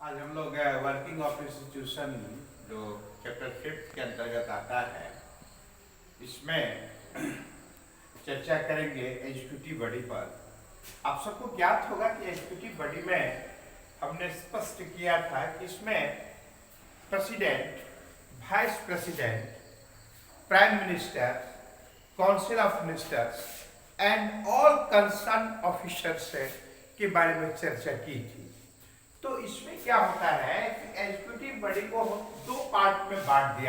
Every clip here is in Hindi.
आज हम लोग वर्किंग ऑफ इंस्टीट्यूशन जो चैप्टर 5 के अंतर्गत आता है, इसमें चर्चा करेंगे एग्जीक्यूटिव बॉडी पर। आप सबको ज्ञात होगा कि एग्जीक्यूटिव बॉडी में हमने स्पष्ट किया था कि इसमें president, vice president, prime minister, council of ministers and all concern officers के बारे में चर्चा की थी। तो इसमें क्या होता है कि एग्जीक्यूटिव बॉडी को दो पार्ट में बांटा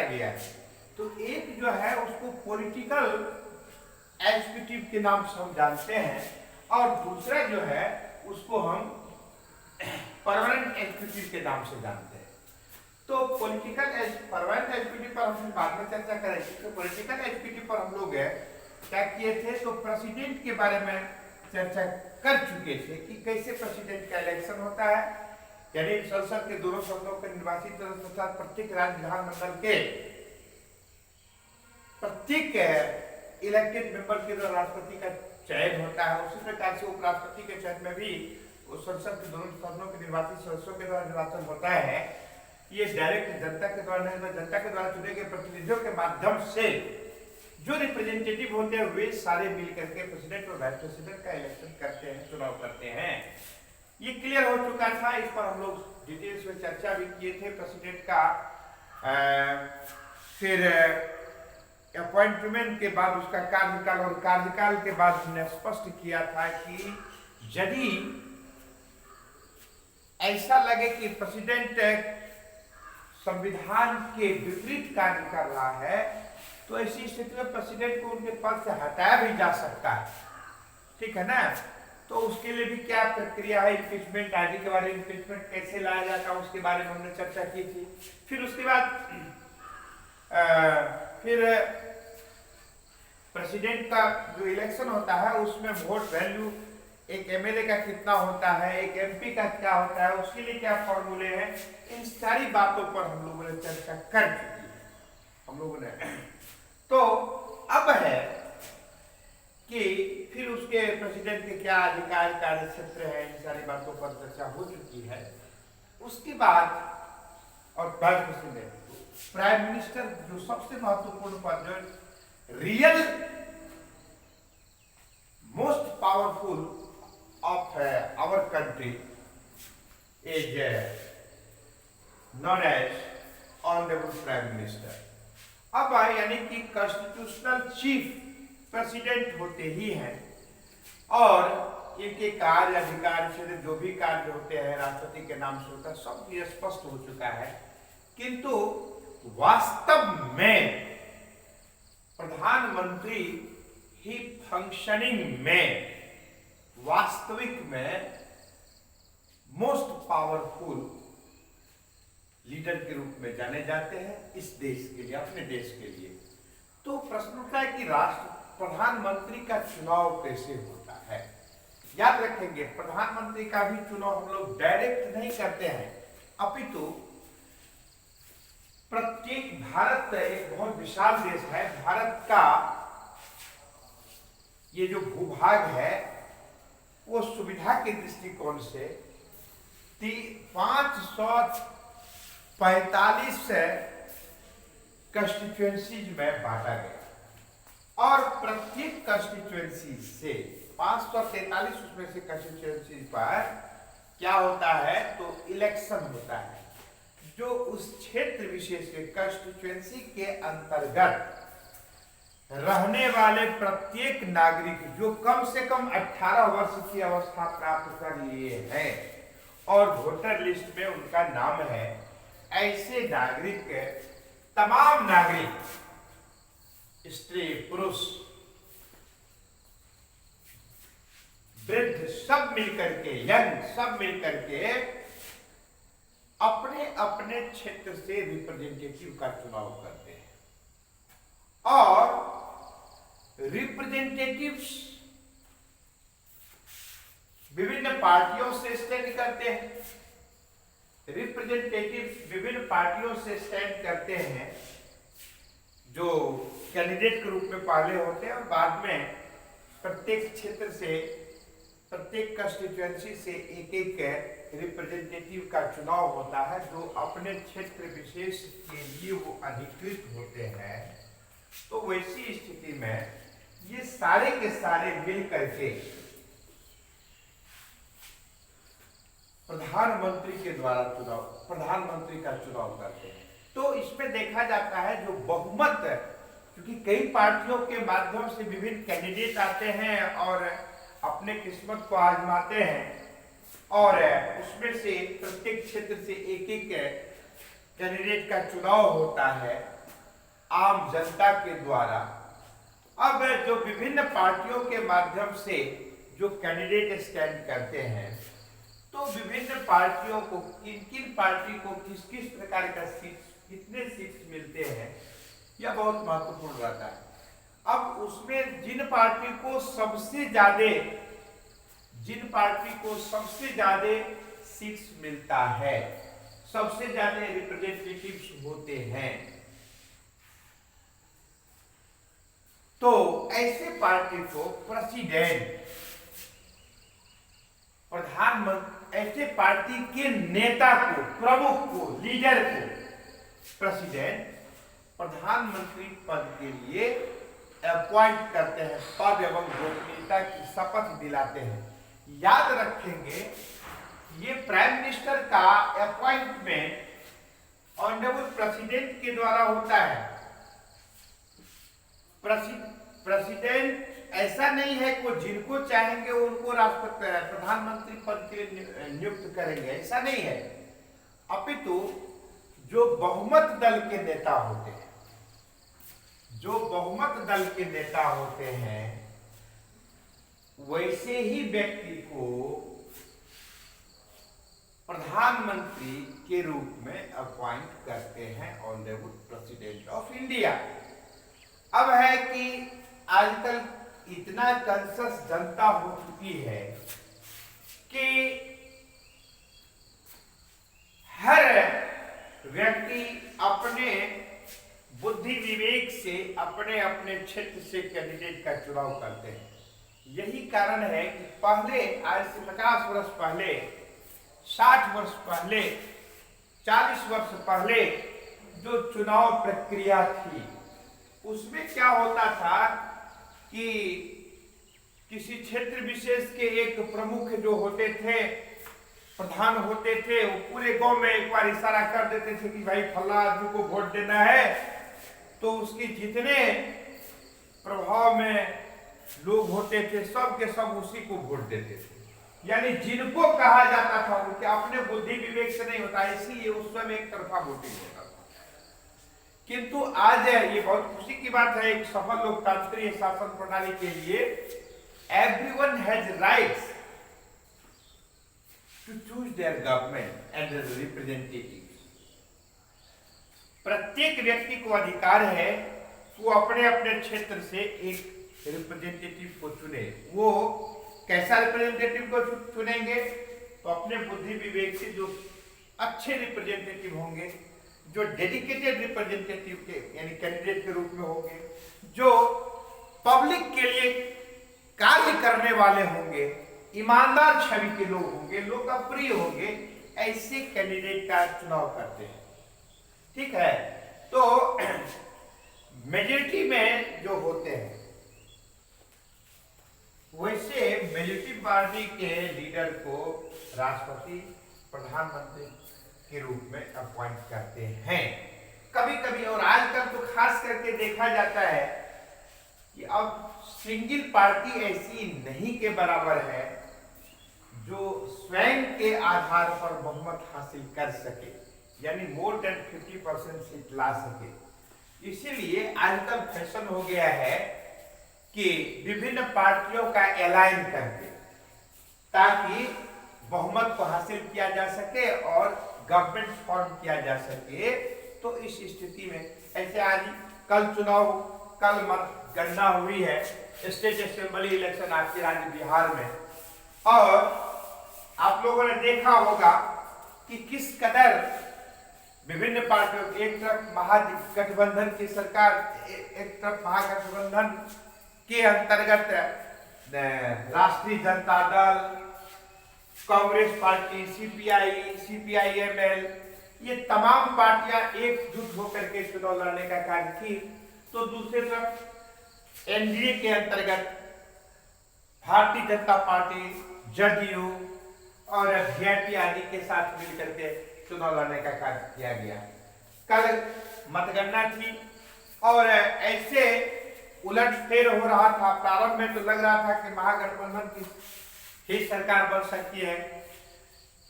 गया है। तो एक जो है उसको पॉलिटिकल एग्जीक्यूटिव के नाम से हम जानते हैं, और दूसरा जो है उसको हम परमानेंट एग्जीक्यूटिव के नाम से जानते हैं। तो परमानेंट एग्जीक्यूटिव पर हम बाद में चर्चा करेंगे। तो पॉलिटिकल एग्जीक्यूटिव पर हम लोग क्या किए थे, तो प्रेसिडेंट के बारे में चर्चा कर चुके थे कि कैसे प्रेसिडेंट का इलेक्शन होता है, यानी संसद के दोनों सदनों के निर्वाचित तथा प्रत्येक राज्य विधानमंडल के प्रत्येक इलेक्टेड मेंबर के द्वारा राष्ट्रपति का चयन होता है। उसी प्रकार से उपराष्ट्रपति के चयन में भी संसद के दोनों सदनों के निर्वाचित सदस्यों के द्वारा निर्वाचन होता है। ये डायरेक्ट जनता के द्वारा चुने गए प्रतिनिधियों के माध्यम से जो रिप्रेजेंटेटिव होते हैं वे सारे मिलकर के प्रेसिडेंट और वाइस प्रेसिडेंट का इलेक्शन करते हैं, चुनाव करते हैं। ये क्लियर हो चुका था। इस पर हम लोग डिटेल्स में चर्चा भी किए थे। प्रेसिडेंट का फिर अपॉइंटमेंट के बाद उसका कार्यकाल, और कार्यकाल के बाद हमने स्पष्ट किया था कि यदि ऐसा लगे कि प्रेसिडेंट संविधान के विपरीत कार्य कर रहा है तो ऐसी स्थिति में प्रेसिडेंट को उनके पद से हटाया भी जा सकता है, ठीक है ना। तो उसके लिए भी क्या प्रक्रिया है, इम्पीचमेंट आदि के बारे में, इम्पीचमेंट कैसे लाया जाता है उसके बारे में हमने चर्चा की थी। फिर उसके बाद फिर प्रेसिडेंट का जो इलेक्शन होता है उसमें वोट वैल्यू एक एमएलए का कितना होता है, एक एमपी का क्या होता है, उसके लिए क्या फॉर्मूले हैं, इन सारी बातों पर हम लोगों ने चर्चा कर चुकी है हम लोगों ने। तो अब है कि फिर उसके प्रेसिडेंट के क्या अधिकार, कार्य क्षेत्र है, इन सारी बातों पर चर्चा हो चुकी है। उसके बाद और वाइस प्रेसिडेंट, प्राइम मिनिस्टर जो सबसे महत्वपूर्ण पद, जो real most powerful of our country is known as honourable prime minister. अब यानी कि कॉन्स्टिट्यूशनल चीफ प्रेसिडेंट होते ही हैं, और इनके कार्य अधिकार से जो भी कार्य होते हैं राष्ट्रपति के नाम से होता है, सब ये स्पष्ट हो चुका है। किंतु वास्तव में प्रधानमंत्री ही फंक्शनिंग में वास्तविक में मोस्ट पावरफुल लीडर के रूप में जाने जाते हैं इस देश के लिए, अपने देश के लिए। तो प्रश्न उठता है कि प्रधानमंत्री का चुनाव कैसे होता है। याद रखेंगे, प्रधानमंत्री का भी चुनाव हम लोग डायरेक्ट नहीं करते हैं, अपितु प्रत्येक, भारत एक बहुत विशाल देश है। भारत का ये जो भूभाग है वो सुविधा के दृष्टिकोण से 545 कंस्टिट्यूएंसीज में बांटा गया, और प्रत्येक कंस्टिट्यूएंसी से 543 उसमें से कंस्टिट्यूएंसी पर क्या होता है, तो इलेक्शन होता है, जो उस क्षेत्र विशेष के कंस्टिट्यूएंसी के अंतर्गत रहने वाले प्रत्येक नागरिक जो कम से कम 18 वर्ष की अवस्था प्राप्त कर लिए हैं और वोटर लिस्ट में उनका नाम है, ऐसे नागरिक, तमाम नागरिक, स्त्री पुरुष वृद्ध सब मिलकर के, यंग सब मिलकर के अपने अपने क्षेत्र से रिप्रेजेंटेटिव का चुनाव करते हैं, और रिप्रेजेंटेटिव्स विभिन्न पार्टियों से स्टैंड करते हैं। रिप्रेजेंटेटिव्स विभिन्न पार्टियों से स्टैंड करते हैं, जो कैंडिडेट के रूप में पहले होते हैं, और बाद में प्रत्येक क्षेत्र से प्रत्येक कंस्टिट्यूएंसी से एक एक रिप्रेजेंटेटिव का चुनाव होता है जो अपने क्षेत्र विशेष के लिए वो अधिकृत होते हैं। तो वैसी स्थिति में ये सारे के सारे मिल करके प्रधानमंत्री के द्वारा प्रधानमंत्री का चुनाव करते हैं। तो इसमें देखा जाता है जो बहुमत, क्योंकि कई पार्टियों के माध्यम से विभिन्न कैंडिडेट आते हैं और अपने किस्मत को आजमाते हैं और उसमें से प्रत्येक क्षेत्र से एक एक कैंडिडेट का चुनाव होता है आम जनता के द्वारा। अब जो विभिन्न पार्टियों के माध्यम से जो कैंडिडेट स्टैंड करते हैं, तो विभिन्न पार्टियों को किन किन पार्टी को किस किस प्रकार का सीट, कितने सीट्स मिलते हैं, यह बहुत महत्वपूर्ण रहता है। अब उसमें जिन पार्टी को सबसे ज्यादा सीट्स मिलता है, सबसे ज्यादा रिप्रेजेंटेटिव्स होते हैं, तो ऐसे पार्टी को प्रधानमंत्री, ऐसे पार्टी के नेता को, प्रमुख को, लीडर को प्रेसिडेंट प्रधानमंत्री पद के लिए अपॉइंट करते हैं, पद एवं गोपनीयता की शपथ दिलाते हैं। याद रखेंगे ये प्राइम मिनिस्टर का अपॉइंटमेंट ऑनरेबल प्रेसिडेंट के द्वारा होता है। प्रेसिडेंट ऐसा नहीं है कि जिनको चाहेंगे उनको राष्ट्रपति प्रधानमंत्री पद के लिए नियुक्त करेंगे, ऐसा नहीं है। अपितु जो बहुमत दल के नेता होते हैं, वैसे ही व्यक्ति को प्रधानमंत्री के रूप में अपॉइंट करते हैं ऑनरेबल प्रेसिडेंट ऑफ इंडिया। अब है कि आजकल इतना कंसस जनता हो चुकी है कि हर व्यक्ति अपने बुद्धि विवेक से अपने अपने क्षेत्र से कैंडिडेट का चुनाव करते हैं। यही कारण है कि पहले, आज से 50 वर्ष पहले, 60 वर्ष पहले, 40 वर्ष पहले जो चुनाव प्रक्रिया थी, उसमें क्या होता था कि किसी क्षेत्र विशेष के एक प्रमुख जो होते थे, प्रधान होते थे, वो पूरे गांव में एक बार इशारा कर देते थे कि भाई फला आदमी को वोट देना है, तो उसके जितने प्रभाव में लोग होते थे सब के सब उसी को वोट देते थे। यानी जिनको कहा जाता था उनके अपने बुद्धि विवेक से नहीं होता, इसीलिए उस समय एक तरफा वोटिंग होता था। किंतु आज ये बहुत खुशी की बात है, एक सफल लोकतांत्रिक शासन प्रणाली के लिए everyone has rights to choose their government and their representatives। प्रत्येक व्यक्ति को अधिकार है वो अपने अपने क्षेत्र से एक रिप्रेजेंटेटिव को चुने। वो कैसा रिप्रेजेंटेटिव को चुनेंगे? तो अपने बुद्धि विवेक से जो अच्छे रिप्रेजेंटेटिव होंगे, जो डेडिकेटेड रिप्रेजेंटेटिव के यानी कैंडिडेट के रूप में होंगे, जो पब्लिक के लिए कार्य करने वाले होंगे, ईमानदार छवि के लोग होंगे, लोकप्रिय होंगे, ऐसे कैंडिडेट का चुनाव करते हैं। ठीक है, तो मेजॉरिटी में जो होते हैं, वैसे मेजॉरिटी पार्टी के लीडर को राष्ट्रपति प्रधानमंत्री के रूप में अपॉइंट करते हैं। कभी कभी और आजकल तो खास करके देखा जाता है कि अब सिंगल पार्टी ऐसी नहीं के बराबर है जो स्वयं के आधार पर बहुमत हासिल कर सके, यानी मोर देन 50% सीट ला सके। इसीलिए आजकल फैशन हो गया है कि विभिन्न पार्टियों का एलाइन करके ताकि बहुमत को हासिल किया जा सके और गवर्नमेंट फॉर्म किया जा सके। तो इस स्थिति में ऐसे आज कल चुनाव, कल मतगणना हुई है, स्टेट असेंबली इलेक्शन आपके राज्य बिहार में, और आप लोगों ने देखा होगा कि किस कदर विभिन्न पार्टियों, एक तरफ महागठबंधन की सरकार, एक तरफ महागठबंधन के अंतर्गत राष्ट्रीय Janata Dal, Congress party, CPI, CPIML, ये तमाम पार्टियां एकजुट होकर के चुनाव लड़ने का कार्य की। तो दूसरी तरफ एनडीए के अंतर्गत भारतीय जनता पार्टी, जदयू और वीआईपी आदि के साथ मिलकर के चुनाव लड़ने का कार्य किया गया। कल मतगणना थी और ऐसे उलटफेर हो रहा था। प्रारंभ में तो लग रहा था कि महागठबंधन की ही सरकार बन सकती है,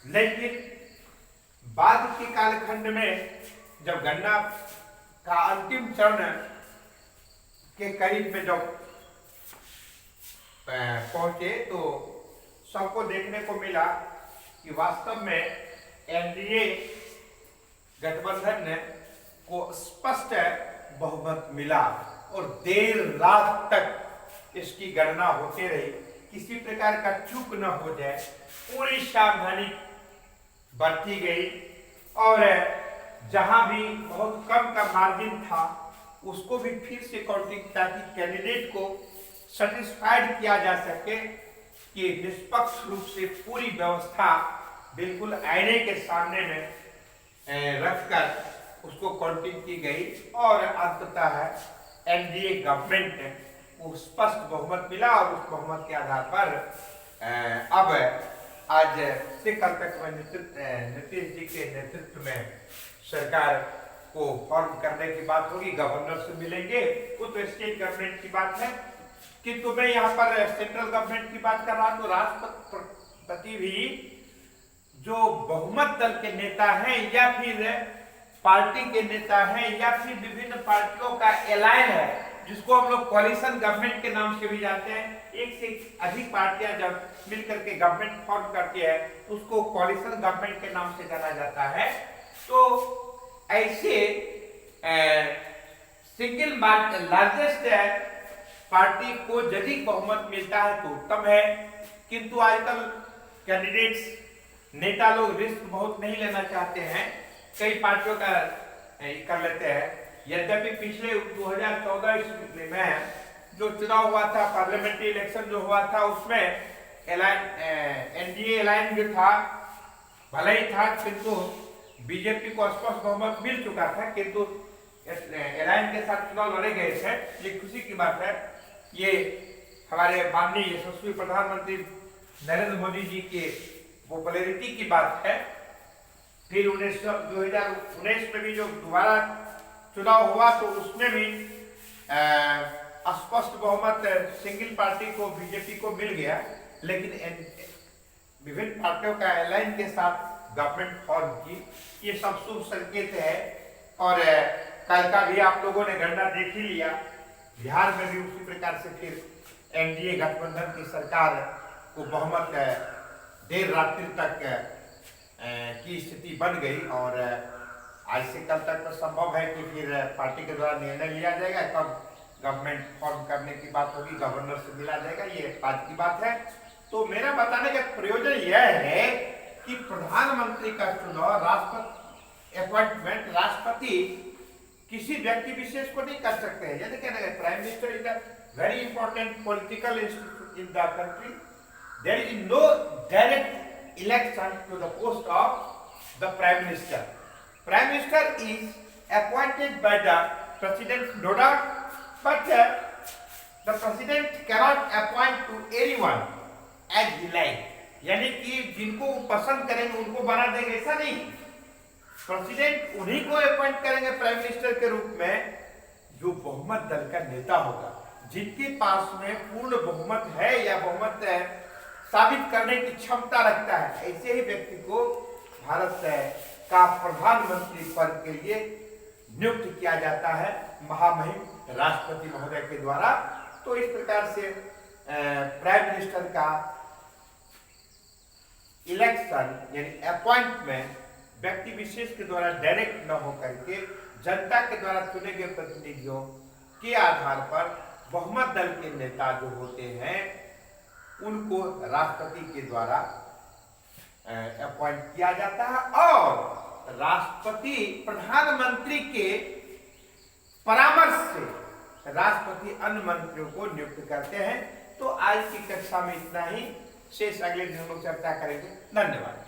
लेकिन बाद के कालखंड में जब गणना का अंतिम चरण के करीब में जब पहुंचे तो सबको देखने को मिला कि वास्तव में एनडीए गठबंधन को स्पष्ट बहुमत मिला और देर रात तक इसकी गणना होते रही, किसी प्रकार का चूक न हो जाए, पूरी सावधानी बरती गई और जहां भी बहुत कम का मार्जिन था उसको भी फिर से काउंटिंग, ताकि कैंडिडेट को सेटिस्फाइड किया जा सके कि निष्पक्ष रूप से पूरी व्यवस्था बिल्कुल आईने के सामने में रखकर उसको काउंटिंग की गई और अंततः एनडीए गवर्नमेंट को स्पष्ट बहुमत मिला और उस बहुमत के आधार पर अब आज से कल तक नीतीश जी के नेतृत्व में सरकार को फॉर्म करने की बात होगी, गवर्नर से मिलेंगे, वो तो स्टेट गवर्नमेंट की बात है। किंतु मैं यहाँ पर सेंट्रल गवर्नमेंट की बात कर रहा हूँ। तो राष्ट्रपति भी जो बहुमत दल के नेता हैं या फिर पार्टी के नेता हैं या फिर विभिन्न पार्टियों का एलायन है, जिसको हम लोग कोalition गवर्नमेंट के नाम से भी जानते हैं, एक से अधिक पार्टियां जब मिलकर के गवर्नमेंट फॉर्म करती है तो उसको कोalition गवर्नमेंट के नाम से जाना जाता है। तो ऐसे सिंगल लार्जेस्ट पार्टी को यदि बहुमत मिलता है तो उत्तम है, किंतु आजकल कैंडिडेट्स, नेता लोग रिस्क बहुत नहीं लेना चाहते हैं, कई पार्टियों का कर लेते हैं। यद्यपि पिछले 2014 ईस्वी में जो चुनाव हुआ था, पार्लियामेंट्री इलेक्शन जो हुआ था, उसमें एनडीए अलायंस जो था भले ही था, किंतु बीजेपी को स्पष्ट बहुमत मिल चुका था, किंतु अलायंस के साथ चुनाव लड़े गए थे। ये खुशी की बात है। ये हमारे माननीय यशस्वी प्रधानमंत्री नरेंद्र मोदी जी की पॉपुलैरिटी की बात है। फिर 2019 में भी जो दोबारा चुनाव हुआ तो उसमें भी स्पष्ट बहुमत सिंगल पार्टी को, बीजेपी को मिल गया, लेकिन विभिन्न पार्टियों का अलायंस के साथ गवर्नमेंट फॉर्म की, ये सब शुभ संकेत है। और कल का भी आप लोगों ने गणना देख ही लिया, बिहार में भी उसी प्रकार से फिर एनडीए गठबंधन की सरकार को बहुमत देर रात्रि तक की स्थिति बन गई और आज से कल तक तो संभव है कि फिर पार्टी के द्वारा निर्णय लिया जाएगा, कब गवर्नमेंट फॉर्म करने की बात होगी, गवर्नर से मिला जाएगा, ये बात की बात है। तो मेरा बताने का प्रयोजन यह है कि प्रधानमंत्री का चुनाव, राष्ट्रपति अपॉइंटमेंट, राष्ट्रपति किसी व्यक्ति विशेष को नहीं कर सकते हैं। यदि कहना है prime minister is a very important political institute in the country, there is no direct election to the post of the prime minister. Prime Minister is appointed by the President Doda, but the President cannot appoint to anyone as he like. यानी कि जिनको वो पसंद करेंगे उनको बना देंगे, ऐसा नहीं। प्रेसिडेंट उन्हीं को अपॉइंट करेंगे प्राइम मिनिस्टर के रूप में जो बहुमत दल का नेता होगा, जिनके पास में पूर्ण बहुमत है या बहुमत साबित करने की क्षमता रखता है, ऐसे ही व्यक्ति को भारत का प्रधानमंत्री पद के लिए नियुक्त किया जाता है महामहिम राष्ट्रपति महोदय के द्वारा। तो इस प्रकार से प्राइम मिनिस्टर का इलेक्शन यानी अपॉइंटमेंट व्यक्ति विशेष के द्वारा डायरेक्ट न होकर के जनता के द्वारा चुने गए प्रतिनिधियों के आधार पर बहुमत दल के नेता जो होते हैं उनको राष्ट्रपति के द्वारा अपॉइंट किया जाता है और राष्ट्रपति प्रधानमंत्री के परामर्श से राष्ट्रपति अन्य मंत्रियों को नियुक्त करते हैं। तो आज की कक्षा में इतना ही, शेष अगले दिन हम लोग चर्चा करेंगे। धन्यवाद।